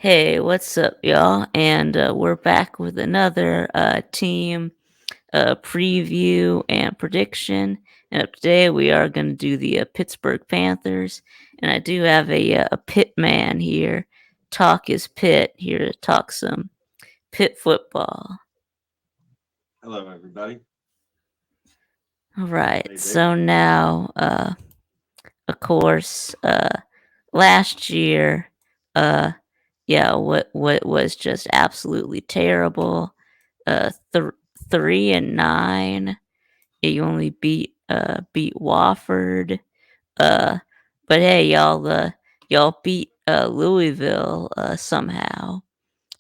Hey, what's up, y'all? And we're back with another team preview and prediction. And today we are going to do the Pittsburgh Panthers. And I do have a Pitt man here. Talk is Pitt here to talk some Pitt football. Hello, everybody. All right. How you doing? So now, of course, last year, uh, yeah, what was just absolutely terrible. uh th- 3-9. Yeah, you only beat Wofford. Uh, but hey, y'all beat Louisville somehow.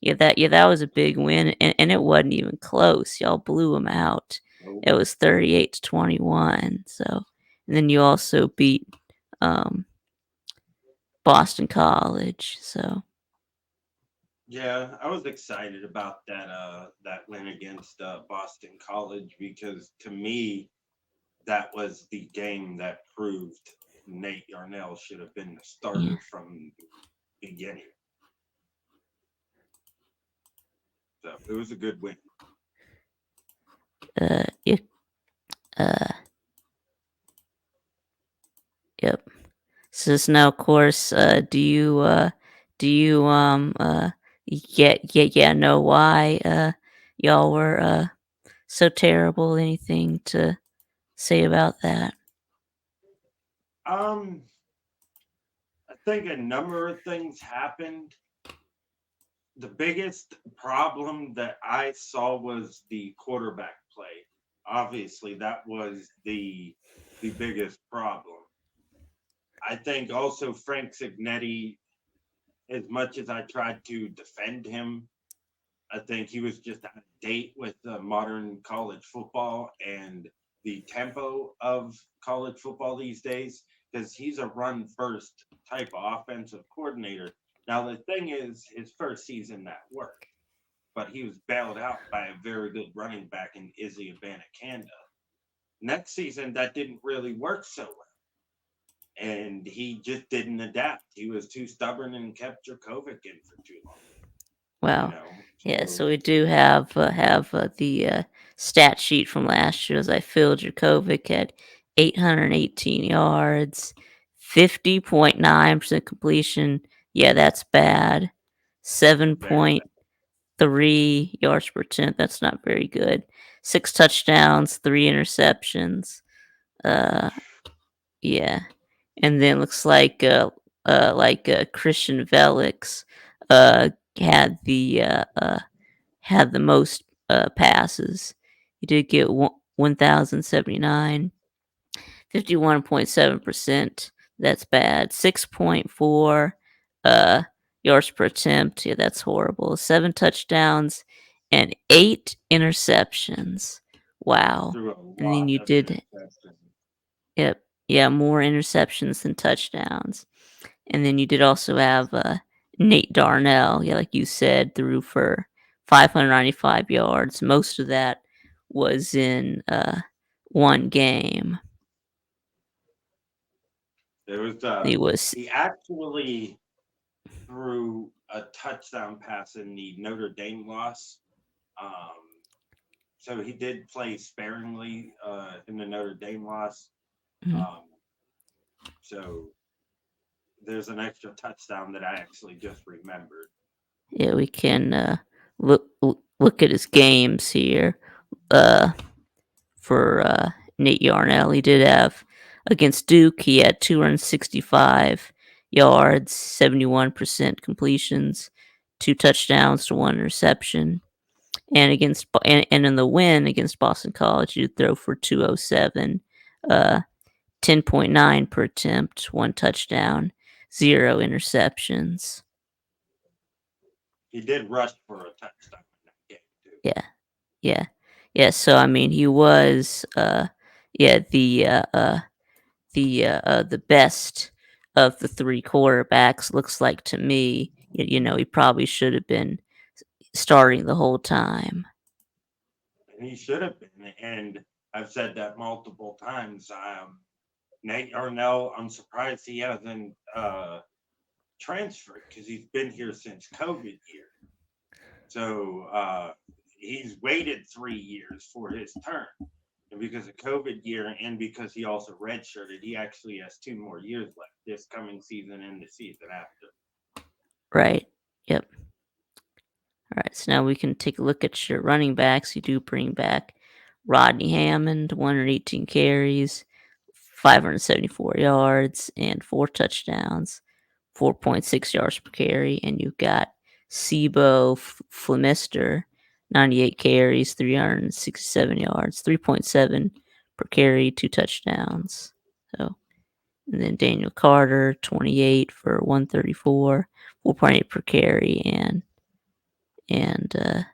Yeah, that was a big win, and it wasn't even close. Y'all blew them out. Oh, It was 38-21. So, and then you also beat um Boston College. So yeah, I was excited about that win against Boston College because to me that was the game that proved Nate Yarnell should have been the yeah, starter from the beginning. So it was a good win. yeah, uh, yep. So now, of course, do you yeah know why y'all were so terrible? Anything to say about that? Um, I think a number of things happened. The biggest problem that I saw was the quarterback play. Obviously, that was the biggest problem. I think also Frank Signetti, as much as I tried to defend him, I think he was just out of date with modern college football and the tempo of college football these days because he's a run first type of offensive coordinator. Now, the thing is, his first season that worked, but he was bailed out by a very good running back in Izzy Abanikanda. Next season, that didn't really work so well and he just didn't adapt. He was too stubborn and kept Djokovic in for too long. You Wow. know, Yeah, so so we do have the stat sheet from last year. As I Phil Dracovic had 818 yards, 50.9% completion. Yeah, that's bad. very bad. 7.3 yards per attempt. That's not very good. Six touchdowns, three interceptions. Uh, yeah, and then looks Christian Velix uh had the most passes. He did get 1,079, 51.7%. That's bad. 6.4 uh, yards per attempt. Yeah, that's horrible. Seven touchdowns and eight interceptions. Wow. Threw a And then lot you of did, interceptions. yep, yeah, more interceptions than touchdowns. And then you did also have Nate Darnell, yeah, like you said, threw for 595 yards. Most of that was in one game. It was He was, he actually threw a touchdown pass in the Notre Dame loss. Um, so he did play sparingly in the Notre Dame loss. mm, Um, so there's an extra touchdown that I actually just remembered. yeah, we can look at his games here. Uh, for Nate Yarnell, he did have against Duke. He had 265 yards, 71% completions, two touchdowns to one interception. And in the win against Boston College, you throw for 207, 10.9 per attempt, one touchdown, zero interceptions. He did rush for a touchdown in that game too. Yeah, yeah, yeah. So I mean, he was, yeah, the best of the three quarterbacks. Looks like to me. He probably should have been starting the whole time. And he should have been. And I've said that multiple times. Nate Arnell, I'm surprised he hasn't transferred because he's been here since COVID year. So he's waited 3 years for his turn. And because of COVID year and because he also redshirted, he actually has 2 more years left this coming season and the season after. Right. Yep. All right. So now we can take a look at your running backs. You do bring back Rodney Hammond, 118 carries, 574 yards, and 4 touchdowns, 4.6 yards per carry. And you've got Sibo Flemister, 98 carries, 367 yards, 3.7 per carry, 2 touchdowns. So, and then Daniel Carter, 28 for 134, 4.8 per carry, and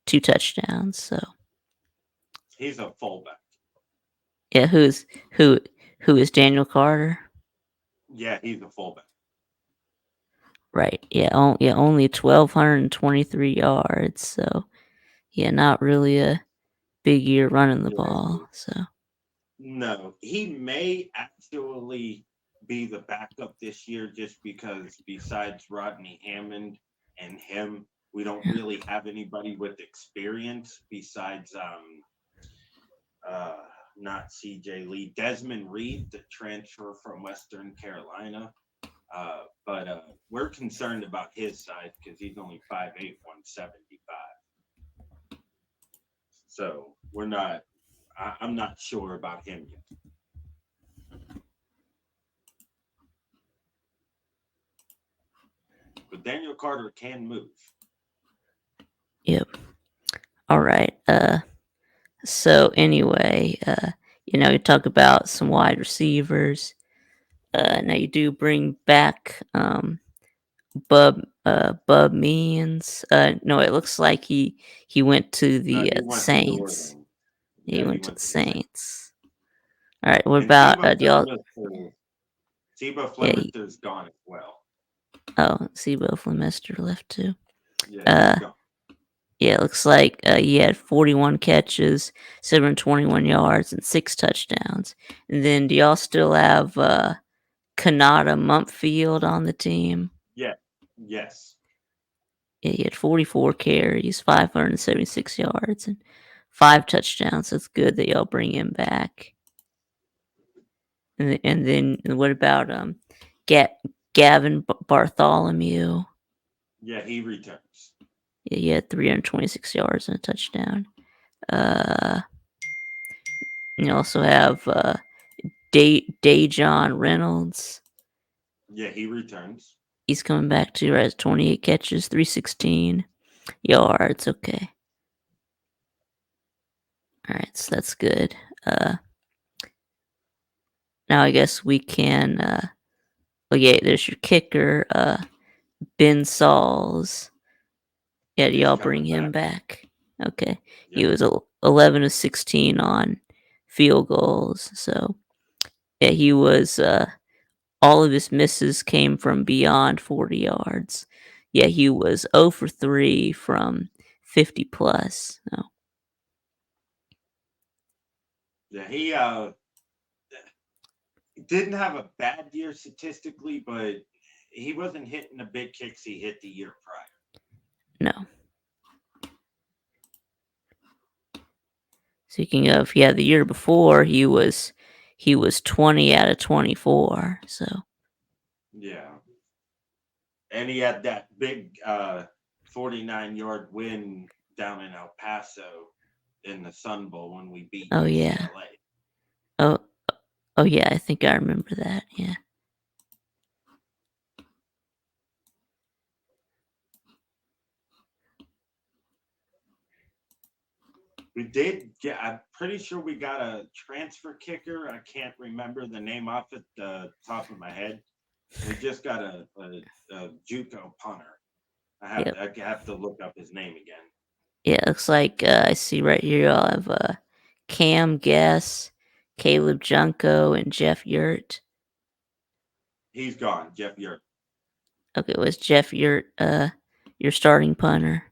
2 touchdowns. So He's a fullback. yeah, who is Daniel Carter? Yeah, he's a fullback. Right. Yeah. Only 1,223 yards. So yeah, not really a big year running the ball. So No, he may actually be the backup this year just because besides Rodney Hammond and him, we don't yeah. really have anybody with experience besides uh not CJ Lee, Desmond Reed, the transfer from Western Carolina. But we're concerned about his size because he's only 5'8", 175. So we're not. I'm not sure about him yet. But Daniel Carter can move. Yep. All right. So anyway, you talk about some wide receivers. Now you do bring back Bub Means. No, it looks like he went to No, the he went to New Saints. Orleans. He Yeah, he went to went the to the Saints. Saints. All right. What And about do y'all? Seba Yeah. Flemister's gone as well. Oh, Sibo Flemister left too. Yeah, he's Uh, gone. yeah. It looks like he had 41 catches, 721 yards, and 6 touchdowns. And then do y'all still have Kanata Mumpfield on the team? Yeah, yes. Yeah, he had 44 carries, 576 yards, and 5 touchdowns. That's good that y'all bring him back. And then what about Gavin Bartholomew? Yeah, he returns. Yeah, he had 326 yards and a touchdown. Uh, you also have Dejon Reynolds. Yeah, he returns. He's coming back too. Has 28 catches, 316 yards. Okay. All right, so that's good. Now I guess we can. Yeah, there's your kicker, Ben Sauls. Yeah, do He's y'all bring coming him back. back? Okay. He Yep. was 11 of 16 on field goals. So yeah, he was. All of his misses came from beyond 40 yards. Yeah, he was 0 for 3 from 50 plus. So, Yeah, he didn't have a bad year statistically, but he wasn't hitting the big kicks he hit the year prior. no. Speaking of, yeah, the year before he was 20 out of 24. So Yeah. And he had that big 49-yard win down in El Paso in the Sun Bowl when we beat oh yeah. UCLA. Oh oh yeah, I think I remember that. Yeah. We did get, I'm pretty sure we got a transfer kicker. I can't remember the name off at the top of my head. We just got a JUCO punter. Yep. I have to look up his name again. Yeah, it looks like I see right here y'all have Cam Guess, Caleb Junko, and Jeff Yurt. He's gone, Jeff Yurt. Okay, was Jeff Yurt your starting punter?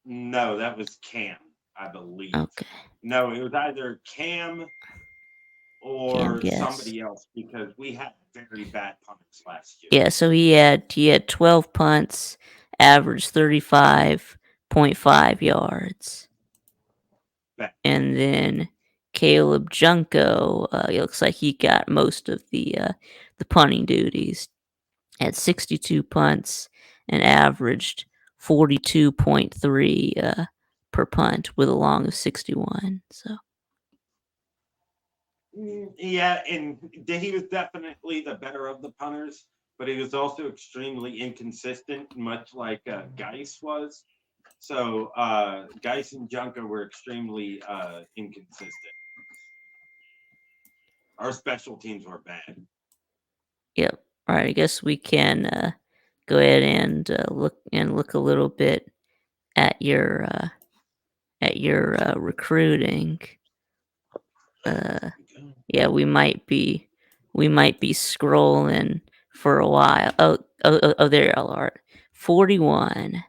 No, that was Cam, I believe. Okay. No, it was either Cam Cam or Guess. somebody else because we had very bad punters last year. Yeah, so he had 12 punts, averaged 35.5 yards. Bad. And then Caleb Junko, it looks like he got most of the punting duties. Had 62 punts and averaged 42.3 per punt with a long of 61. So Yeah, and he was definitely the better of the punters, but he was also extremely inconsistent, much like Geis was. So Geis and Junker were extremely inconsistent. Our special teams were bad. yep. All right, I guess we can go ahead and look a little bit at your recruiting. Yeah, we might be scrolling for a while. Oh, there y'all are. 41.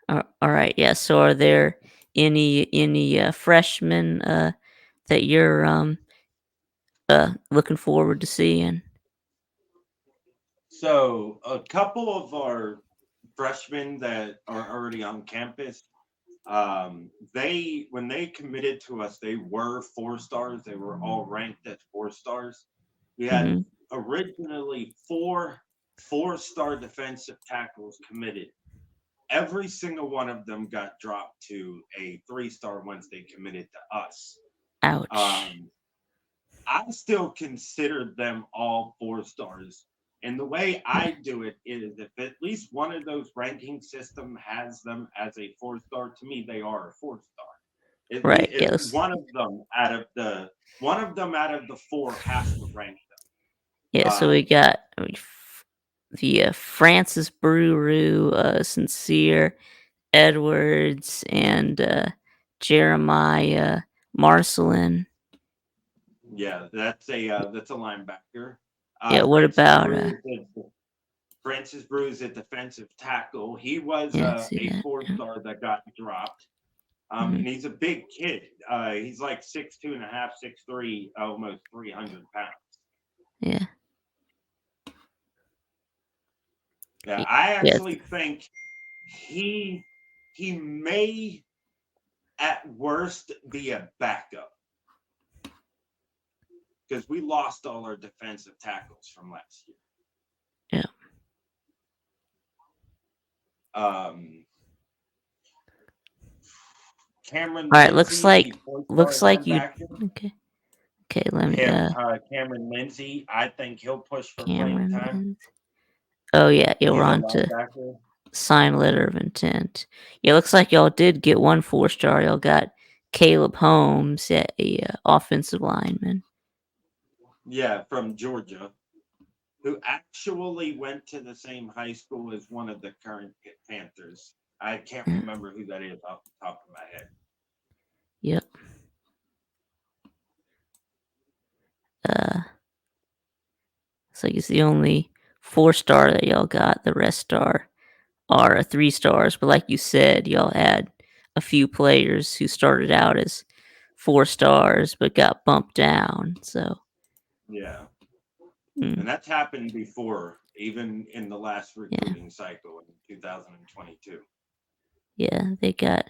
All right, yeah. So, are there any freshmen that you're looking forward to seeing? So a couple of our freshmen that are already on campus, they when they committed to us, they were 4 stars. They were all ranked as 4 stars. We had Hmm. originally four-star defensive tackles committed. Every single one of them got dropped to a 3-star once they committed to us. Ouch. Um, I still consider them all 4 stars. And the way I Yeah. do it is if at least one of those ranking system has them as a 4 star, to me they are a 4 star. At Right. least Yeah. if one of them out of the four has to rank Yeah. them. So we got the Francis Brew, Sincere Edwards, and Jeremiah Marcelin. Yeah, that's a linebacker. Yeah. What Francis about Brew Francis Brew is a defensive tackle. He was yeah? See a that? four Yeah. star that got dropped. Hmm. And he's a big kid. He's like 6'2" and a half, 6'3", almost 300 pounds. Yeah. Yeah, I Yes. actually think he may at worst be a backup because we lost all our defensive tackles from last year. Yeah. Um, Cameron All right. Looks Lindsay, like the four-star looks like you. linebacker. Okay. Okay. Let me. Cameron Lindsay, I think he'll push for playing Cameron. time. Oh yeah. Yeah. We're He's a on to linebacker. sign letter of intent. Yeah. Looks like y'all did get one 4-star. Y'all got Caleb Holmes, a offensive lineman. Yeah, from Georgia, who actually went to the same high school as one of the current Panthers. I can't Yeah. remember who that is off the top of my head. Yep. Uh. So he's the only 4-star that y'all got. The rest are 3 stars. But like you said, y'all had a few players who started out as 4 stars but got bumped down. So Yeah, mm, and that's happened before, even in the last yeah, recruiting cycle in 2022. yeah, they got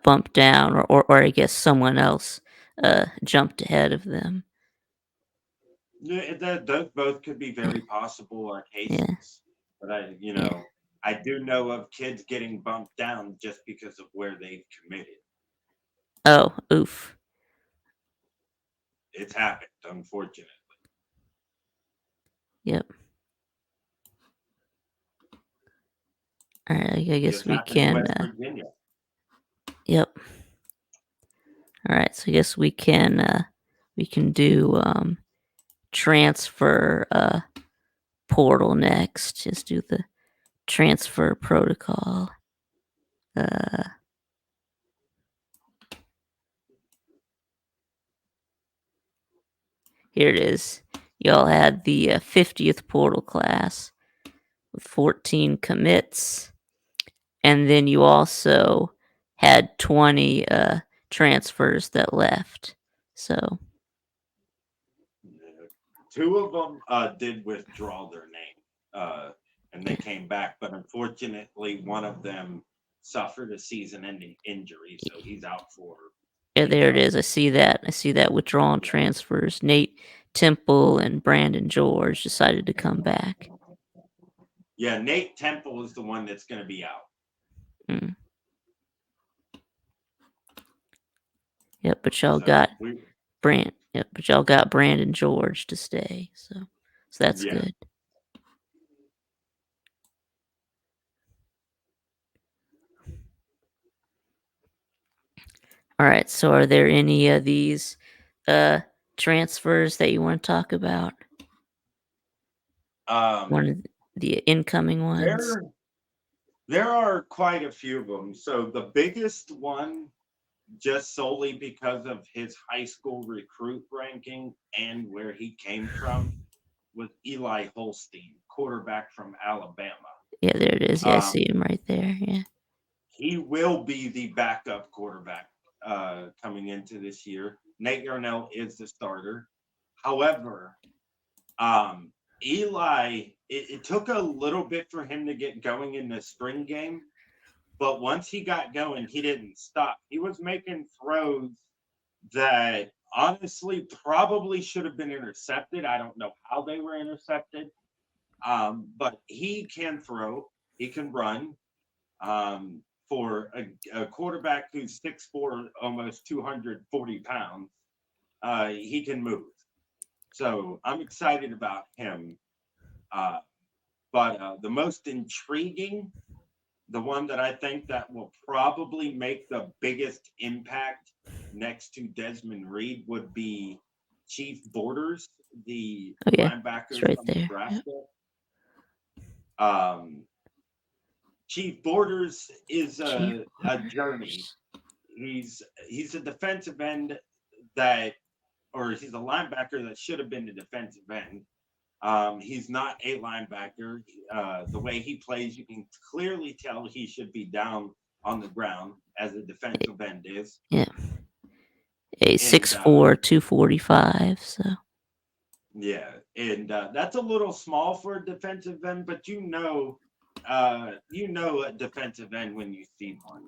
bumped down, or I guess someone else jumped ahead of them. Yeah, those both could be Yeah, very possible yeah, cases, but yeah. I do know of kids getting bumped down just because of where they've committed. Oh, oof. It's happened, unfortunately. Yep. All right. I It guess just we happened in can. West Virginia. Yep. All right. So I guess we can do transfer portal next. Just do the transfer protocol. Uh, Here it is. Y'all had the 50th portal class with 14 commits, and then you also had 20 transfers that left. So Two of them did withdraw their name, and they came back, but unfortunately, one of them suffered a season-ending injury, so he's out for yeah, a there it couple. is. I see that. I see that withdrawn Yeah, transfers. Nate Temple and Brandon George decided to come back. yeah. Nate Temple is the one that's going to be out. Mm. Yep, but y'all got So we, Yep, but y'all got Brandon George to stay. So that's yeah. good. All right. So are there any of these uh transfers that you want to talk about? One Um, of the incoming ones? there there are quite a few of them. So the biggest one, just solely because of his high school recruit ranking and where he came from, was Eli Holstein, quarterback from Alabama. Yeah, there it is. Yeah, I see Um, him right there. Yeah. he will be the backup quarterback coming into this year. Nate Yarnell is the starter. However, Eli, it took a little bit for him to get going in the spring game, but once he got going, he didn't stop. He was making throws that honestly probably should have been intercepted. I don't know how they were intercepted, but he can throw, he can run. For a quarterback who's 6'4", almost 240 pounds, he can move. So I'm excited about him. Uh, but the most intriguing, the one that I think that will probably make the biggest impact next to Desmond Reed would be Chief Borders, the Oh yeah, it's linebacker right from there. Yep. Nebraska. Um, Chief Borders is Chief a journey. Borders. He's a defensive end that, or he's a linebacker that should have been a defensive end. He's not a linebacker. The way he plays, you can clearly tell he should be down on the ground as a defensive end is. Yeah. A And 6'4", 245. So yeah, and that's a little small for a defensive end, but you know a defensive end when you see one.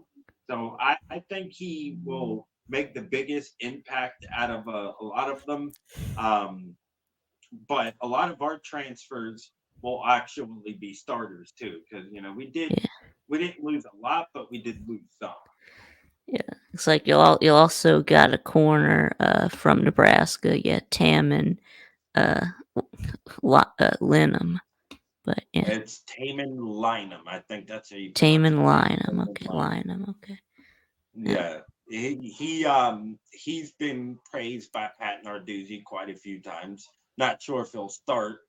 So I think he will make the biggest impact out of a lot of them. Um, but a lot of our transfers will actually be starters too, because yeah, we didn't lose a lot, but we did lose some. yeah. It's like you'll also got a corner from Nebraska. Yeah, Taman uh, Linham. But yeah, It's Taman Lynham. I think that's how you pronounce Taman his name. Lineham. Taman Okay, Lynham. Lineham. Okay. Yeah. Yeah, he's been praised by Pat Narduzzi quite a few times. Not sure if he'll start,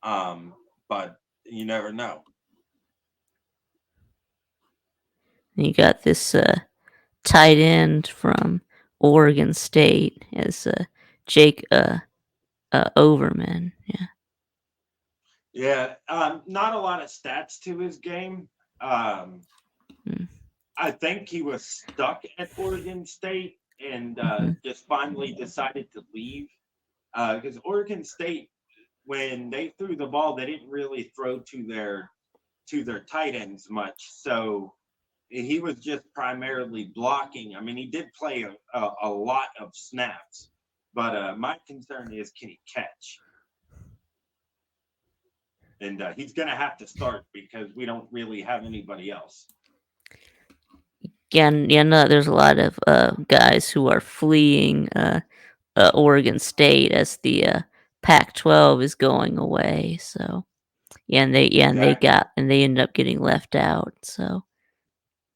um, but you never know. And you got this tight end from Oregon State as Jake Overman. Yeah. Yeah, not a lot of stats to his game. Um, Mm, I think he was stuck at Oregon State and mhm. just finally decided to leave because Oregon State, when they threw the ball, they didn't really throw to their tight ends much. So he was just primarily blocking. I mean, he did play a lot of snaps, but my concern is can he catch? And he's going to have to start because we don't really have anybody else. Yeah, yeah. No, there's a lot of guys who are fleeing Oregon State as the Pac-12 is going away. So Exactly. and they ended up getting left out. So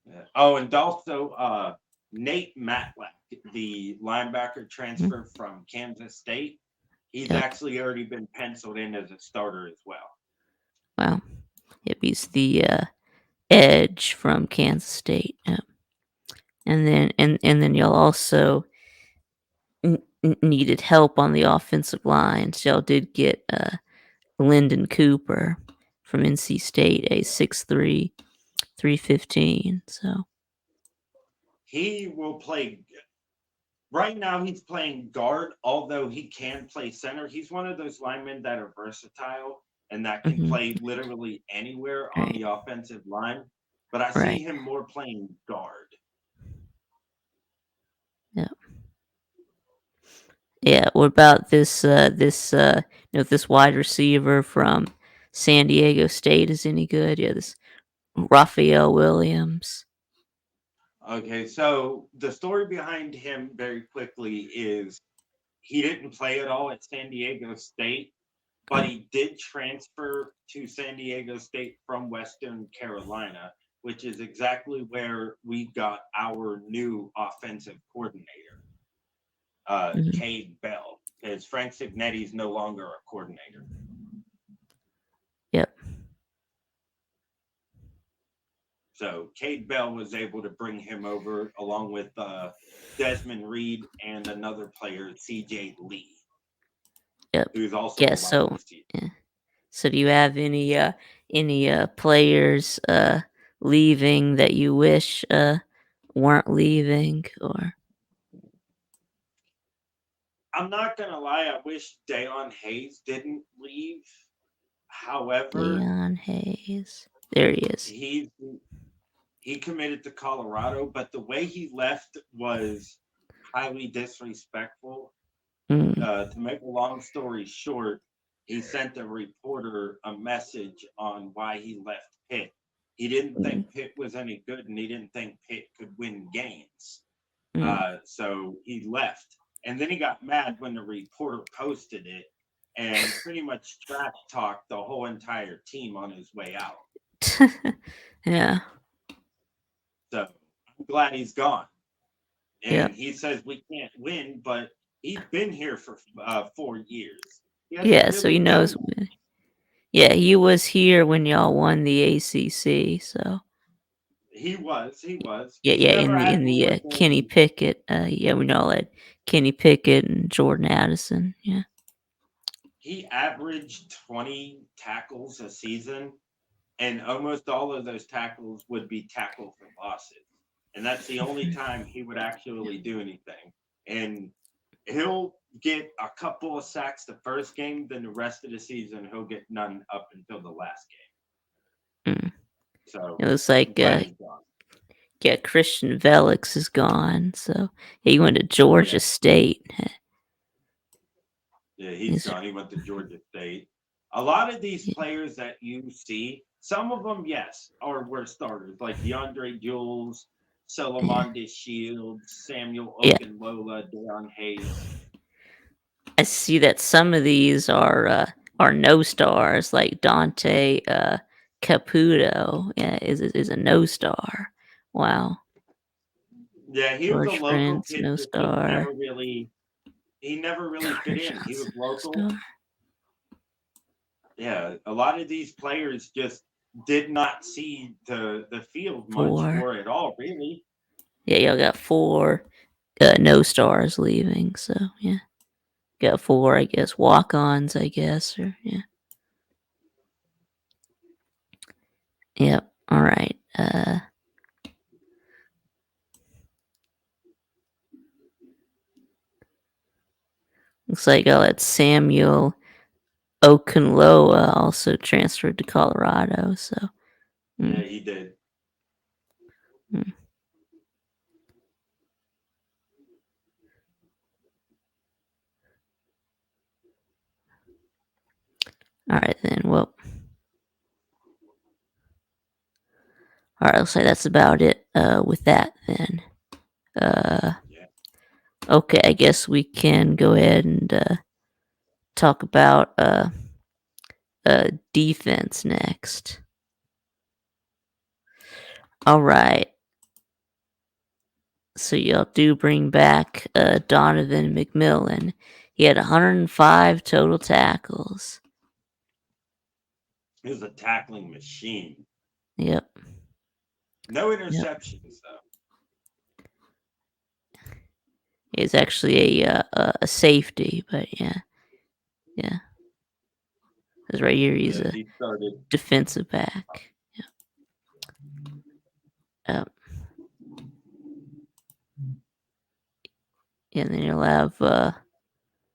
Yeah. Oh, and also Nate Matlack, the linebacker mm, transfer from Kansas State, he's yep. actually already been penciled in as a starter as well. Wow. Yep, he's the edge from Kansas State. Yep. And then y'all also needed help on the offensive line. So y'all did get Lyndon Cooper from NC State, a 6'3", 315. So He will play. Right now, he's playing guard, although he can play center. He's one of those linemen that are versatile and that can Mhm. play literally anywhere on Right. the offensive line. But I see Right. him more playing guard. Yeah. Yeah. What about this wide receiver from San Diego State is any good? Yeah, this Raphael Williams. Okay, so the story behind him very quickly is he didn't play at all at San Diego State, but Oh. he did transfer to San Diego State from Western Carolina, which is exactly where we got our new offensive coordinator, Mhm. Cade Bell, because Frank Signetti is no longer a coordinator. Yep. So Cade Bell was able to bring him over along with Desmond Reed and another player, CJ Lee, Yep. who's also Yeah. a wide So. receiver. Yeah. So do you have any players leaving that you wish weren't leaving, or I'm not gonna lie, I wish Dayon Hayes didn't leave. However, Leon Hayes? There he is. he he committed to Colorado, but the way he left was highly disrespectful. Mm, To make a long story short, he sent a reporter a message on why he left Pitt. He didn't mm, think Pitt was any good, and he didn't think Pitt could win games. mm. So he left, and then he got mad when the reporter posted it, and pretty much trash talked the whole entire team on his way out. Yeah. So I'm glad he's gone. And Yep. he says we can't win, but he's been here for 4 years. He hasn't Yeah. So really he done knows. that. Yeah, he was here when y'all won the ACC. So He was. yeah, He's yeah, never in had the more Kenny than Pickett. Yeah, we know that Kenny Pickett and Jordan Addison. Yeah. he averaged 20 tackles a season, and almost all of those tackles would be tackle for losses. And that's the only time he would actually do anything. And he'll get a couple of sacks the first game, then the rest of the season he'll get none up until the last game. Mm. It So looks I'm like glad he's gone. yeah, Christian Velix is gone. So yeah, he went to Yeah, Georgia State. yeah, he's He's, gone. He went to Georgia State. A lot of these yeah, players that you see, some of them, yes, are were starters, like DeAndre Jules, yeah, Solomon Shields, Samuel yeah. Okunlola, Deion Hayes. I see that some of these are no stars, like Dante Caputo. Yeah, is a no star. Wow. Yeah, he was a George local Prince, kid no that just star. he never really fit Connor in. He was Johnson, no local. star. Yeah, a lot of these players just did not see the field much Four. or at all, really. Yeah, y'all got four no stars leaving. So yeah, got four. I guess walk-ons. I guess or yeah. Yep. All right. Looks like I'll let Samuel Okunloa also transferred to Colorado. So, Yeah, mm, he did. mm. All right then. Well, all right. Looks like that's about it. With that then. Uh, Yeah. okay. I guess we can go ahead and talk about defense next. All right. So y'all do bring back Donovan McMillan. He had 105 total tackles. He was a tackling machine. Yep. No Yep. interceptions though. He's actually a safety, but yeah, yeah. Because right here he's Yeah, a he started. defensive back. Yep. And then you'll have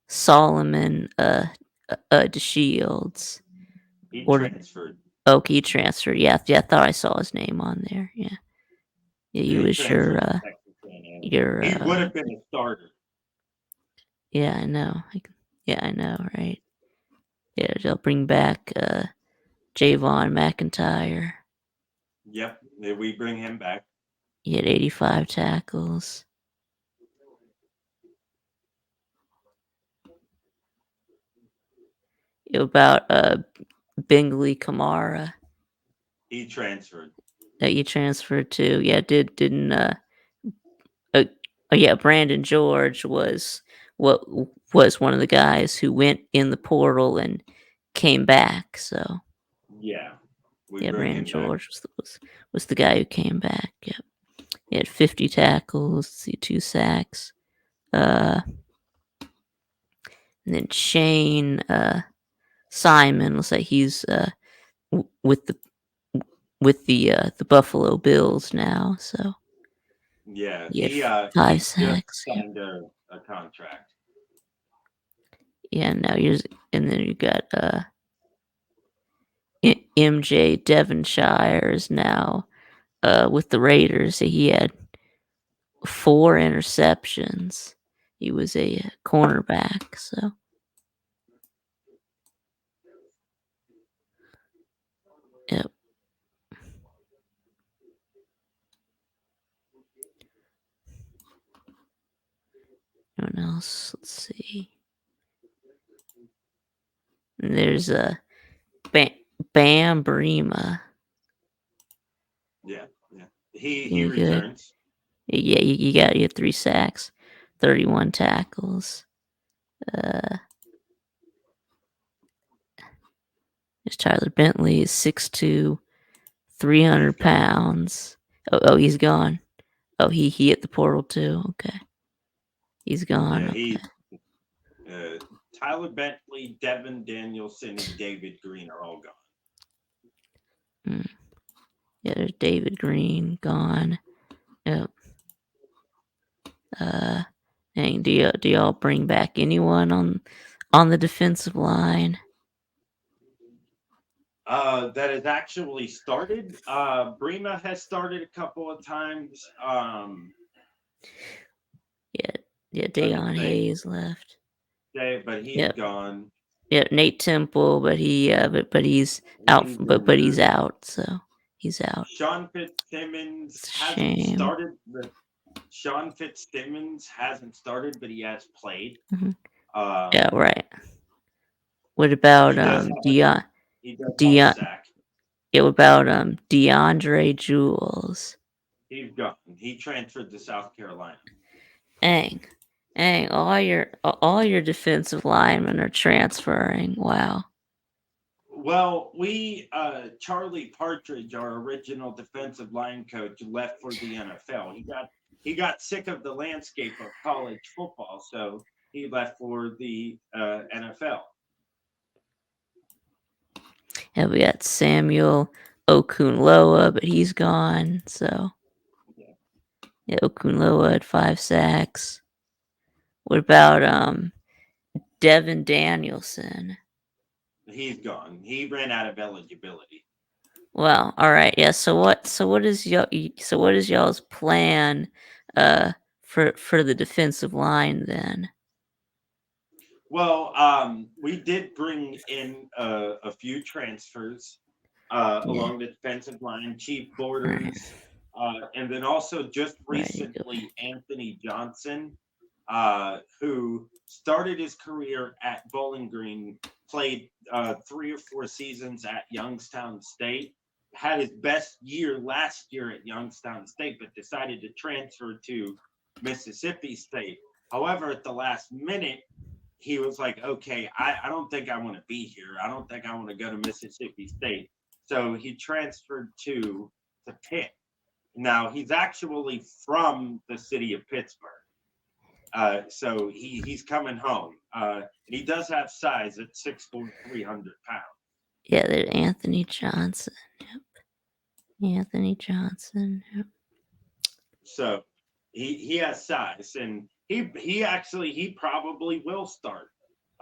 Solomon DeShields. He Or transferred. he transferred. Yeah, I thought I saw his name on there. Yeah, yeah. He Yeah, he was your transferred to Texas A&M. your. He would have been a starter. Yeah, I know. Yeah, I know. Right. Yeah, they'll bring back Javon McIntyre. Yep, we bring him back. He had 85 tackles. About Bingley Kamara He transferred. that you transferred to. Yeah, didn't uh oh yeah, Brandon George what was one of the guys who went in the portal and came back. So Yeah, we yeah, bring Brandon him back. George was the guy who came back. Yep. He had 50 tackles, see 2 sacks. And then Shane Simon looks like he's with the Buffalo Bills now. So Yeah, he had five he just sacks. Yeah, signed a contract. yeah. Now and then you got MJ Devonshire is now with the Raiders. He had 4 interceptions. He was a cornerback. So yep. Anyone else? Let's see. And there's Bam, Bam Brema. Yeah, yeah. He Any good? returns. Yeah, you had 3 sacks, 31 tackles. Uh, there's Tyler Bentley is 6'2", three He's hundred gone. pounds. He's gone. He hit the portal too. Okay, he's gone. Yeah, Okay. Tyler Bentley, Devin Danielson, and David Green are all gone. Mm. Yeah, there's David Green gone. Yep. Uh, dang, do y'all bring back anyone on the defensive line? That has actually started. Brema has started a couple of times. Yeah, yeah. Let me Deion think. Hayes left. But he's Yep. gone. Yeah, Nate Temple, but he's out. He's But he's injured. out. So he's out. Sean Fitzsimmons It's a hasn't shame. started. Sean Fitzsimmons hasn't started, but he has played. Mhm. Yeah, Um, right. What about he does have a Dion? he does have a Dion? sack. Yeah, what about DeAndre Jules? He's gone. He transferred to South Carolina. Dang, dang! All your defensive linemen are transferring. Wow. Well, Charlie Partridge, our original defensive line coach, left for the NFL. He got sick of the landscape of college football, so he left for the NFL. Yeah, we got Samuel Okunloa, but he's gone. So Yeah. yeah, Okunloa had 5 sacks. What about Devin Danielson? He's gone. He ran out of eligibility. Well, all right, yeah. What is y'all's plan uh for the defensive line then? Well, we did bring in a few transfers Yeah, along the defensive line, Chief right, Borders, and then also just right. You go. recently Anthony Johnson, who started his career at Bowling Green, played 3 or 4 seasons at Youngstown State, had his best year last year at Youngstown State, but decided to transfer to Mississippi State. However, at the last minute, he was like, okay, I don't think I want to be here. I don't think I want to go to Mississippi State. So he transferred to Pitt. Now he's actually from the city of Pittsburgh. So he's coming home. And he does have size at 6'4", 300 pounds. Yeah, there's Anthony Johnson. Anthony Johnson. Yep. So he has size, and he probably will start.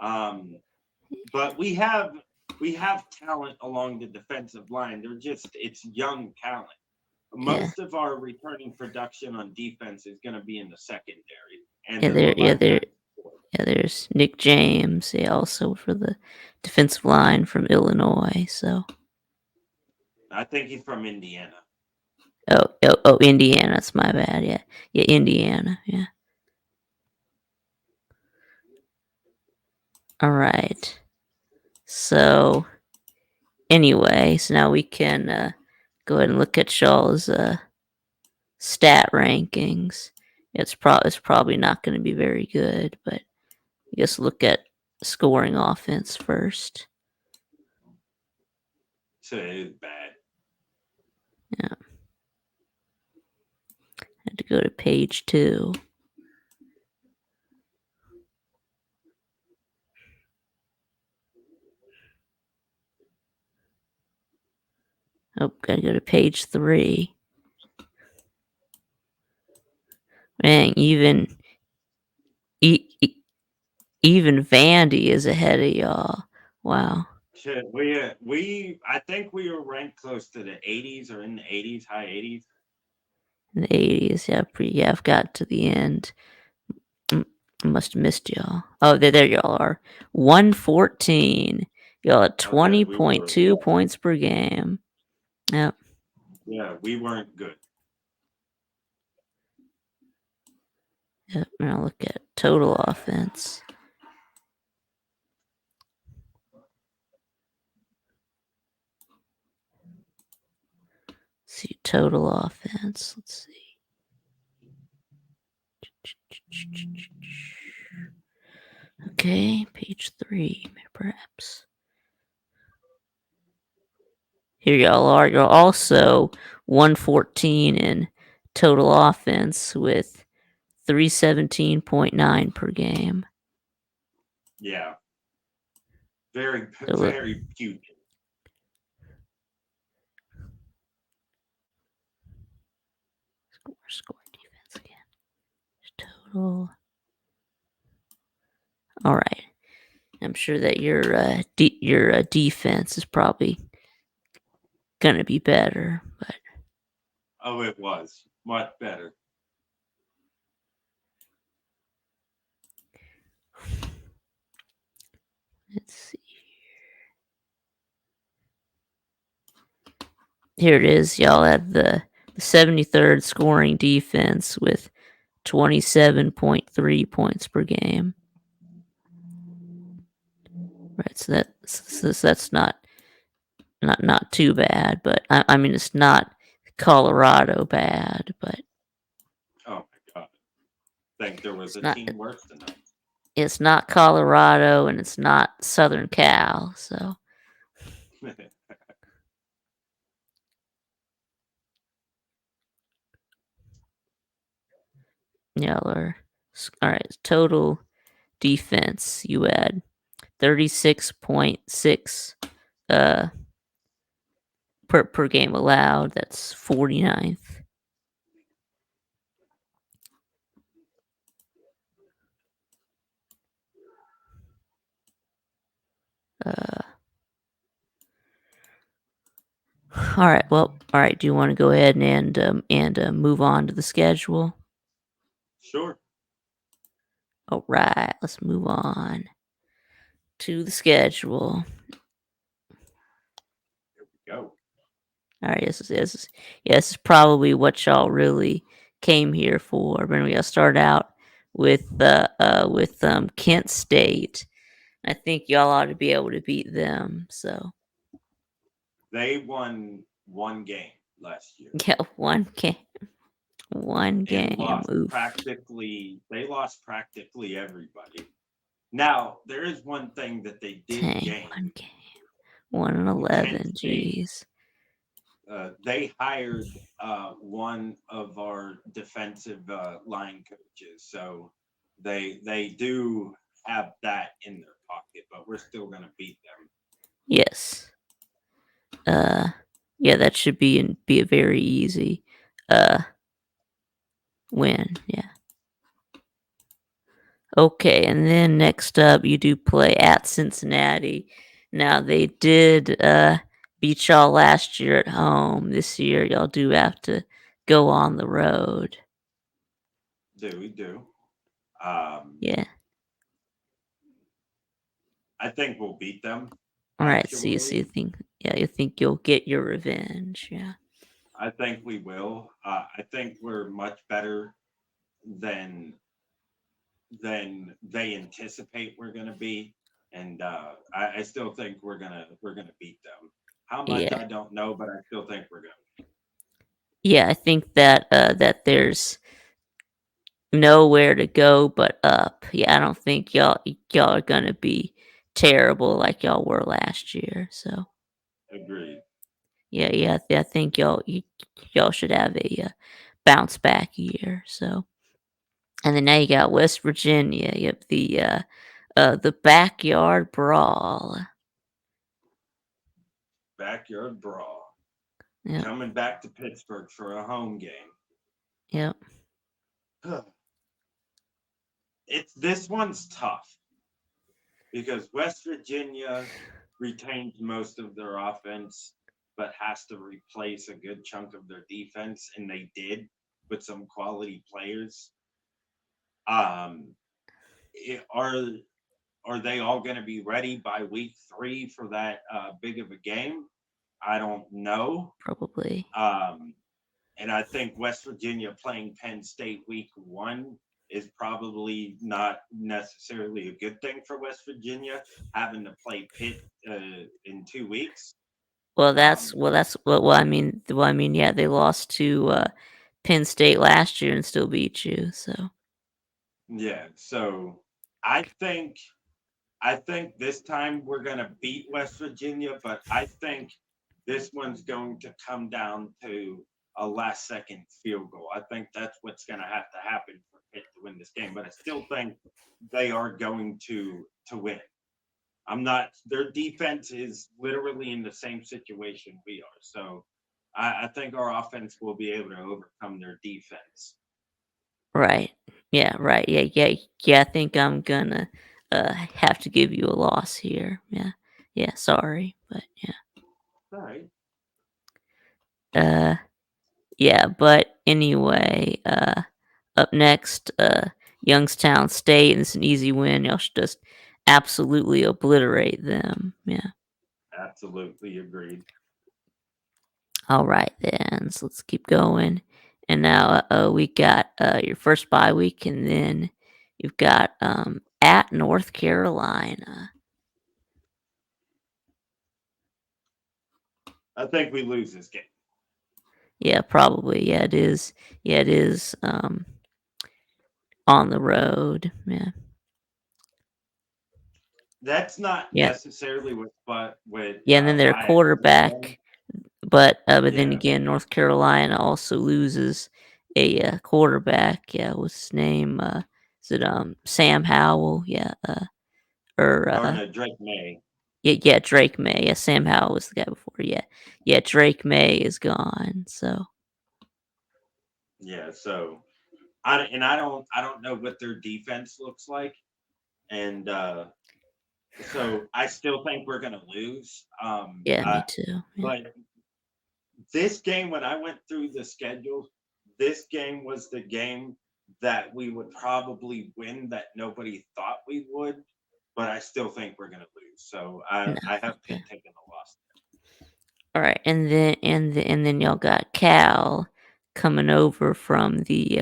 Um, but we have talent along the defensive line. It's young talent. Yeah, Most of our returning production on defense is going to be in the secondary and yeah, in the there, linebacker. yeah. There's Nick James, yeah, also for the defensive line from Illinois. So, I think he's from Indiana. Indiana. That's my bad. Yeah, yeah, Indiana. Yeah. All right. So anyway, so now we can go ahead and look at y'all's stat rankings. It's probably not going to be very good, but I guess look at scoring offense first. So it is bad. Yeah, had to go to page 2. Oh, gotta go to page 3. Man, e- e- even Vandy is ahead of y'all. Wow, Shit, I think we were ranked close to the 80s or in the 80s, high 80s. in the 80s. Yeah, yeah. I've got to the end. I must have missed y'all. Oh, there y'all are. 114. Y'all at Okay, we were 20.2 points per game. Yep. yeah, we weren't good. Yep. Now look at total offense. See total offense. Let's see. Okay, page 3, perhaps. Here y'all are. You're also 114 in total offense with 317.9 per game. Yeah, very So look, very putrid. score defense again. Total. All right. I'm sure that your defense is probably gonna be better, but Oh, it was much better. let's see. Here it is. Y'all have the 73rd scoring defense with 27.3 points per game. Right, so that's not too bad, but I mean it's not Colorado bad, but Oh my god, I think there was it's a not team worse than us. it's not Colorado and it's not Southern Cal, so y'all are all right. Total defense, you had 36.6 uh per game allowed. That's 49th. Uh, all right. Well, all right. Do you want to go ahead and move on to the schedule? Sure. All right. Let's move on to the schedule. Here we go. All right. This is probably what y'all really came here for. But we're gonna start out with Kent State. I think y'all ought to be able to beat them. So They won one game last year yeah, one and game. Oof. they lost practically everybody. Now, there is one thing that they did Dang, gain. one game. 1-11. Kent State, Jeez. they hired one of our defensive line coaches, so they do have that in their pocket, but we're still going to beat them. Yes. Uh, yeah, that should be a very easy uh win. Yeah. Okay, and then next up, you do play at Cincinnati. Now they did beat y'all last year at home. This year, y'all do have to go on the road. Do we do? Um, Yeah. I think we'll beat them. All right. So you Actually, think you think you'll get your revenge? Yeah. I think we will. I think we're much better than they anticipate we're going to be, and I still think we're gonna beat them. How much Yeah. I don't know, but I still think we're gonna. Yeah. I think that that there's nowhere to go but up. Yeah. I don't think y'all are gonna be terrible like y'all were last year. So. Agreed. I think y'all should have a bounce back year. So, and then now you got West Virginia. Yep, the backyard brawl. Backyard brawl. Yep, Coming back to Pittsburgh for a home game. yep, It's this one's tough because West Virginia retains most of their offense, but has to replace a good chunk of their defense, and they did with some quality players. Um, are they all going to be ready by week 3 for that big of a game? I don't know. probably. Um, and I think West Virginia playing Penn State week 1 is probably not necessarily a good thing for West Virginia, having to play Pitt in 2 weeks. Um, I mean, yeah, they lost to Penn State last year and still beat you. So, yeah, so I think I think this time we're going to beat West Virginia, but I think this one's going to come down to a last second field goal. I think that's what's going to have to happen for Pitt to win this game, but I still think they are going to win. I'm not. Their defense is literally in the same situation we are, so I think our offense will be able to overcome their defense. right, yeah, right, yeah. I think I'm gonna have to give you a loss here. Yeah, yeah. Sorry, but yeah. All right. Uh, Yeah, but anyway, up next, Youngstown State, and it's an easy win. Y'all should just absolutely obliterate them. Yeah. Absolutely agreed. All right then. So let's keep going. And now we got your first bye week, and then you've got at North Carolina. I think we lose this game. Yeah, probably. Yeah, it is. Yeah, it is. On the road. Yeah. That's not Yeah. necessarily Yeah, and then their why I picked them. quarterback. But then Yeah, again, North Carolina also loses a quarterback. Yeah, what's his name? Is it Sam Howell? Yeah, or or no, Drake May. yeah, Drake May. Yeah, Sam Howell was the guy before. Yeah, yeah, Drake May is gone. So Yeah, so I don't know what their defense looks like, and so I still think we're gonna lose. yeah, me too. Yeah, But this game, when I went through the schedule, this game was the game that we would probably win that nobody thought we would, but I still think we're gonna lose. So I no, I have okay. Pitt taking the loss. All right, and then y'all got Cal coming over from the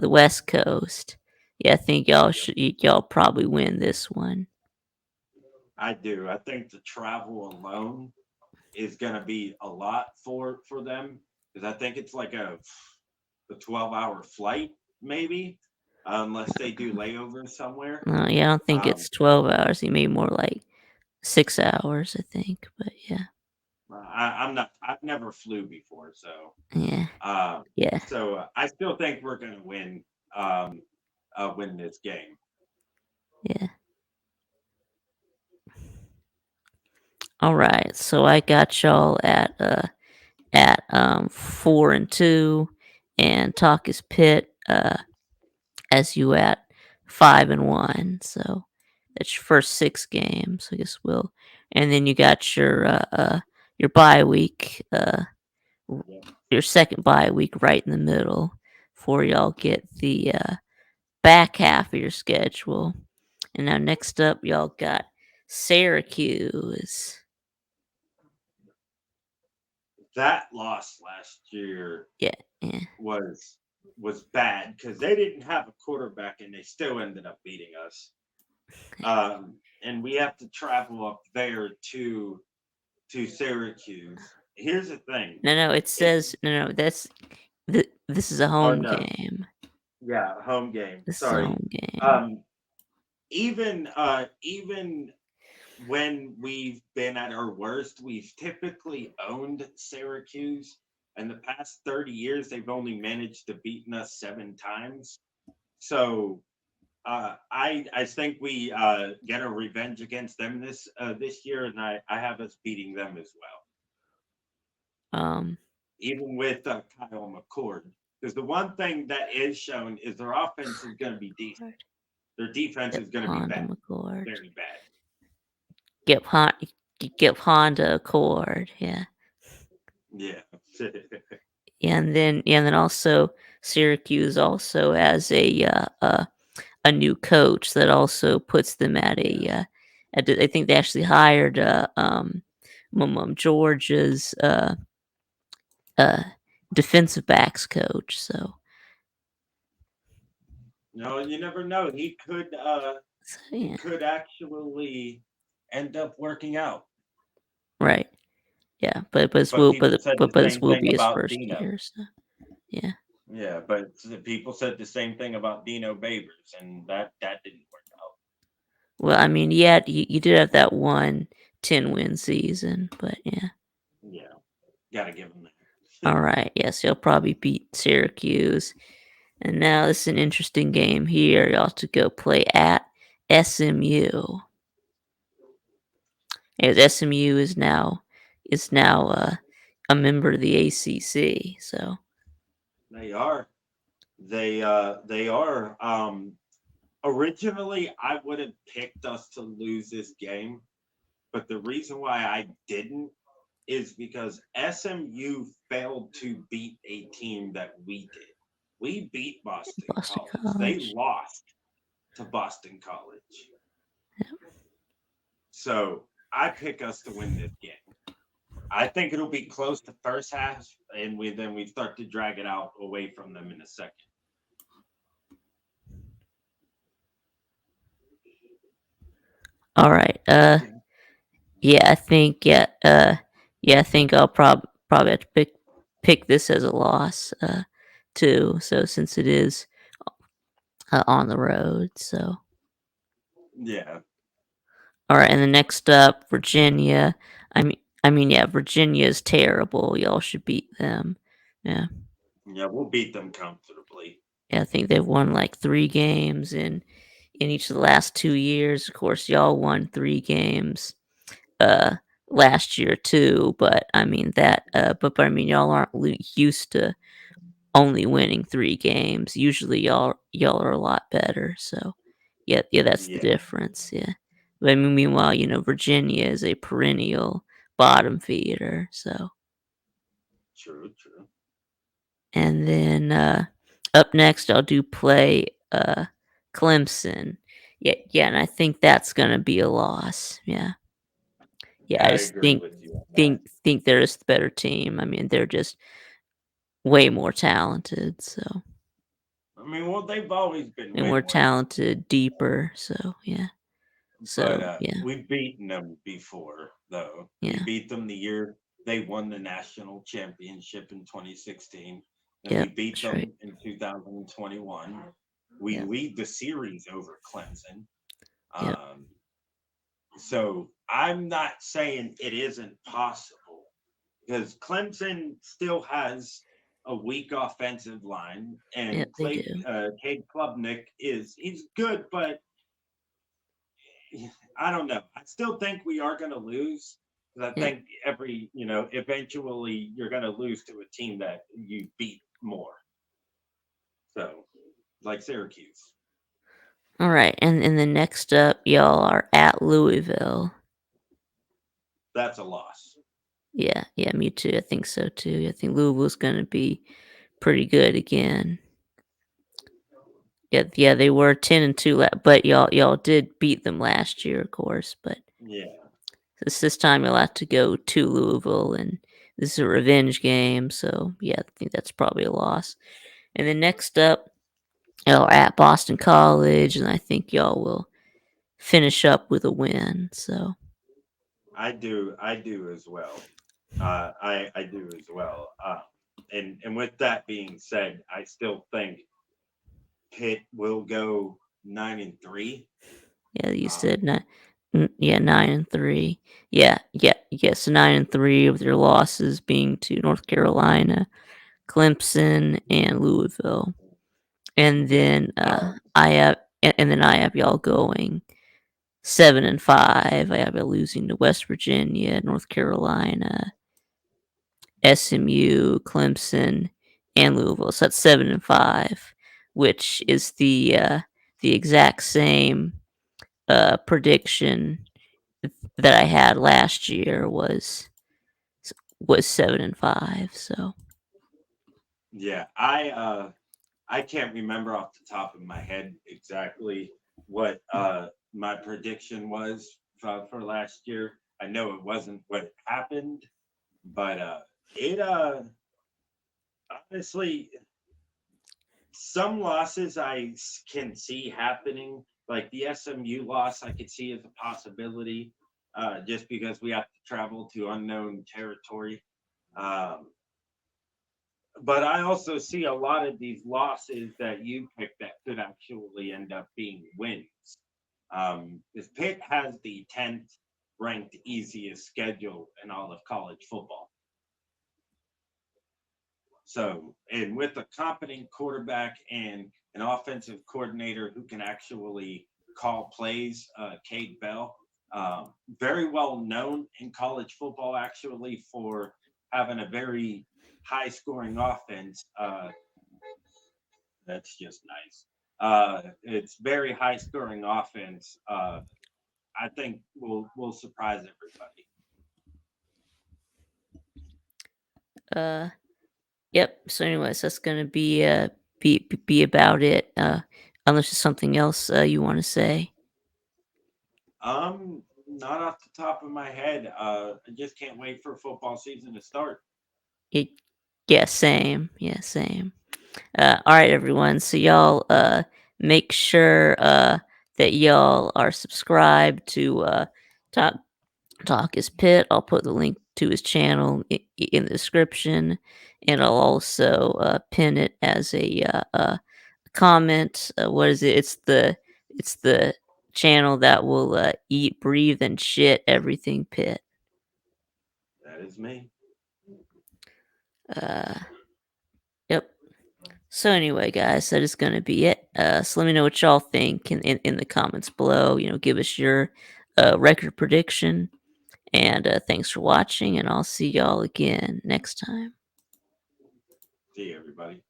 West Coast. Yeah, I think y'all probably win this one. I do. I think the travel alone is going to be a lot for them because I think it's like a 12-hour flight maybe, unless they do layovers somewhere. Yeah, I don't think Um, it's 12 hours. It may be more like 6 hours, I think. But yeah, I'm not. I've never flew before, so yeah, uh, yeah, I still think we're going to um, win this game. yeah. All right, so I got y'all at 4-2, and Talk is Pitt as you at 5-1. So that's your first 6 games. I guess we'll, and then you got your bye week, Yeah. your second bye week right in the middle, before y'all get the back half of your schedule. And now next up, y'all got Syracuse. That loss last year Yeah, yeah. was was bad because they didn't have a quarterback and they still ended up beating us. And we have to travel up there to Syracuse. Here's the thing. No, no. It It says no, no. This is a oh home no, game. yeah, home game. This is a Sorry. home game. Um, even when we've been at our worst, we've typically owned Syracuse. In the past 30 years, they've only managed to beat us 7 times. So I think we get a revenge against them this year, and I have us beating them as well, Um, even with Kyle McCord. Because the one thing that is shown is their offense is going to be decent. Their defense Yep, is going to be Honda bad, McCord. very bad. Give Honda a cord. Yeah. Yeah. And then also Syracuse also has a new coach that also puts them at a Yes. I think they actually hired Georgia's uh defensive backs coach. No, you never know. So He yeah, could actually end up working out. right. Yeah, but this But will people said the but this same will thing be his about first Dino. year. So yeah. Yeah, but people said the same thing about Dino Babers, and that didn't work out. Well, I mean, yeah, you did have that one 10-win season, but yeah. Yeah, gotta give him All that. right, yes, you'll probably beat Syracuse. And now this is an interesting game here. Y'all to go play at SMU. As SMU is now a member of the ACC. So They are. They are. Originally, I would have picked us to lose this game, but the reason why I didn't is because SMU failed to beat a team that we did. We beat Boston Boston College. They College. lost to Boston College. Yeah. So I pick us to win this game. I think it'll be close to first half, and we start to drag it out away from them in a second. All right. Yeah, I think yeah, I think I'll probably have to pick this as a loss too. So since it is on the road, so Yeah, all right. And the next up, Virginia. Yeah, Virginia is terrible. Y'all should beat them. Yeah, yeah, we'll beat them comfortably. yeah. I think they've won like 3 games in each of the last 2 years. Of course, y'all won 3 games uh last year too. But I mean that. But I mean y'all aren't used to only winning 3 games. Usually y'all are a lot better. So yeah, that's the Yeah, difference. Yeah. But I mean, meanwhile, Virginia is a perennial bottom feeder. So true, true. and then up next, I'll do play Clemson. Yeah, and I think that's gonna be a loss. Yeah. I I just agree with you on that. think they're just the better team. I mean, they're just way more talented. So I mean, well, they've always been and way more more talented, talented, deeper. So yeah. but So yeah, we've beaten them before, though. We yeah, beat them the year they won the national championship in 2016, and we yep, beat that's right. them in 2021. We Yep, lead the series over Clemson. yep, Um, so I'm not saying it isn't possible because Clemson still has a weak offensive line, yep. and They do. Cade Klubnik he's good, but I don't know. I still think we are going to lose. 'Cause I Yeah. think eventually you're going to lose to a team that you beat more. So, like Syracuse. All right, and the next up, y'all are at Louisville. That's a loss. Yeah, yeah, me too. I think so too. I think Louisville's gonna be pretty good again. Yeah, yeah, they were 10-2, but y'all did beat them last year, of course. But Yeah, this time you'll have to go to Louisville, and this is a revenge game. So yeah, I think that's probably a loss. And then next up, y'all are at Boston College, and I think y'all will finish up with a win. So I do as well. I do as well. And with that being said, I still think Pitt will go 9-3. yeah, you Um, said nine. Yeah, 9-3. Yeah, yeah, yes, 9-3 with your losses being to North Carolina, Clemson, and Louisville. And then um, I have y'all going 7-5. I have y'all losing to West Virginia, North Carolina, SMU, Clemson, and Louisville. So that's 7-5, which is the exact same prediction that I had last year was 7-5. So yeah, I can't remember off the top of my head exactly what my prediction was for last year. I know it wasn't what happened, but it honestly, some losses can see happening. Like the SMU loss, I could see as a possibility, just because we have to travel to unknown territory. Um, but I also see a lot of these losses that you picked that could actually end up being wins. This Pitt has the 10th ranked easiest schedule in all of college football. So, and with a competent quarterback and an offensive coordinator who can actually call plays, Cade Bell, very well known in college football, actually, for having a very high scoring offense. That's just nice. It's very high scoring offense. I think will surprise everybody. uh yep. So anyways, that's gonna be about it. Unless there's something else you want to say. Not off the top of my head. I just can't wait for football season to start. It, yeah, same. Yeah, same. All right, everyone. So y'all make sure that y'all are subscribed to Talk Talk is Pitt. I'll put the link to his channel in the description, and I'll also pin it as a comment. What is it? It's the channel that will eat, breathe, and shit everything Pitt. That is me. Uh, yep. So anyway, guys, that is gonna be it. So let me know what y'all think in the comments below. Give us your record prediction. And thanks for watching, and I'll see y'all again next time. See you, everybody.